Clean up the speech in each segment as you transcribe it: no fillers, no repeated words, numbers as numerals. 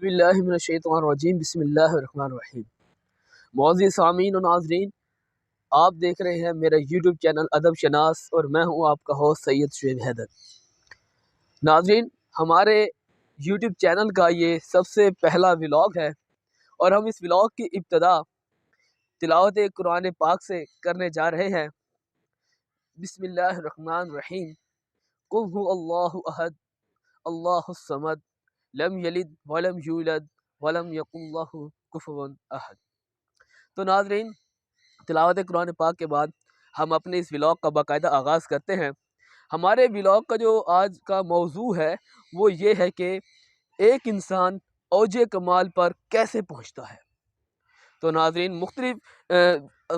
बिस्मिल्लाहिर्रहमानिर्रहीम बिस्मिल्लाहिर्रहमानिर्रहीम। मौज़ूद सामीन और नाज़रीन, आप देख रहे हैं मेरा यूट्यूब चैनल अदब शनास और मैं हूं आपका होस्ट सैयद शुएब हैदर। नाज़रीन, हमारे यूट्यूब चैनल का ये सबसे पहला व्लॉग है और हम इस व्लॉग की इब्तिदा तिलावत कुरान पाक से करने जा रहे हैं। बिस्मिल्लाहिर्रहमानिर्रहीम। कुल हुवल्लाहु अहद अल्लाहुस समद लम यलिद वलम यूलद वलम यकुल लहु कुफुवन अहद। तो नाज़रीन, तिलावत कुरान पाक के बाद हम अपने इस व्लॉग का बाकायदा आगाज़ करते हैं। हमारे व्लॉग का जो आज का मौजू है वो ये है कि एक इंसान औजे कमाल पर कैसे पहुँचता है। तो नाज़रीन, मुख्तलिफ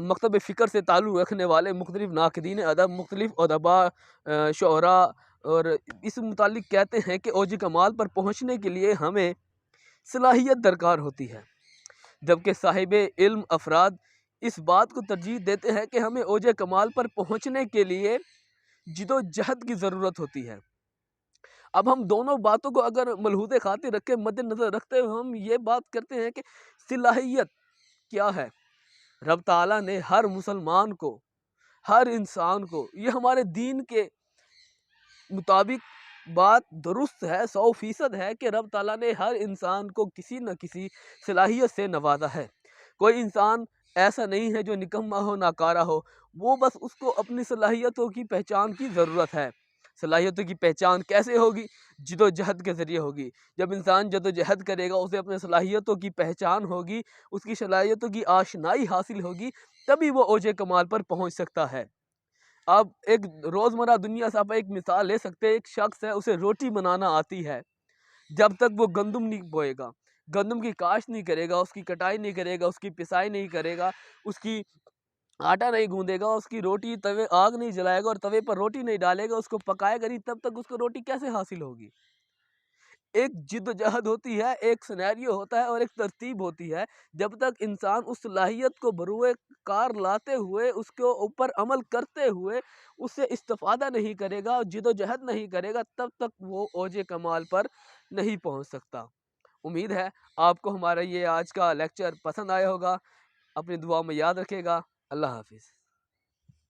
मकतब फ़िक्र से ताल्लुक़ रखने वाले मुख्तलिफ नाक़दीन अदब, मुख्तलिफ अदबा, शुअरा और इस मुतालिक कहते हैं कि औजे कमाल पर पहुँचने के लिए हमें सलाहियत दरकार होती है, जबकि साहिबे इल्म अफराद इस बात को तरजीह देते हैं कि हमें औजे कमाल पर पहुँचने के लिए जिदोजहद की ज़रूरत होती है। अब हम दोनों बातों को अगर मलहूज़े खातिर रख के मद्देनज़र रखते हुए हम ये बात करते हैं कि सलाहियत क्या है। रब ताला ने हर मुसलमान को, हर इंसान को, ये हमारे दीन के मुताबिक बात दुरुस्त है, 100% है कि रब ताला ने हर इंसान को किसी न किसी सलाहियत से नवाजा है। कोई इंसान ऐसा नहीं है जो निकम्मा हो, नाकारा हो, वो बस उसको अपनी सलाहियतों की पहचान की ज़रूरत है। सलाहियतों की पहचान कैसे होगी? जिदोजहद के ज़रिए होगी। जब इंसान जदोजहद करेगा, उसे अपने सलाहियतों की पहचान होगी, उसकी सलाहियतों की आशनाई हासिल होगी, तभी वो औजे कमाल पर पहुँच सकता है। आप एक रोज़मर्रा दुनिया से आप एक मिसाल ले सकते हैं। एक शख्स है, उसे रोटी बनाना आती है, जब तक वो गंदम नहीं बोएगा, गंदम की काश्त नहीं करेगा, उसकी कटाई नहीं करेगा, उसकी पिसाई नहीं करेगा, उसकी आटा नहीं गूंदेगा, उसकी रोटी तवे आग नहीं जलाएगा और तवे पर रोटी नहीं डालेगा, उसको पकाएगा नहीं, तब तक उसको रोटी कैसे हासिल होगी। एक जिद्दोजहद होती है, एक सिनेरियो होता है और एक तरतीब होती है। जब तक इंसान उस सलाहियत को बरूए कार लाते हुए, उसके ऊपर अमल करते हुए उससे इस्तिफादा नहीं करेगा, जिद्दोजहद नहीं करेगा, तब तक वो औजे कमाल पर नहीं पहुंच सकता। उम्मीद है आपको हमारा ये आज का लेक्चर पसंद आया होगा। अपनी दुआ में याद रखिएगा। अल्लाह हाफिज़।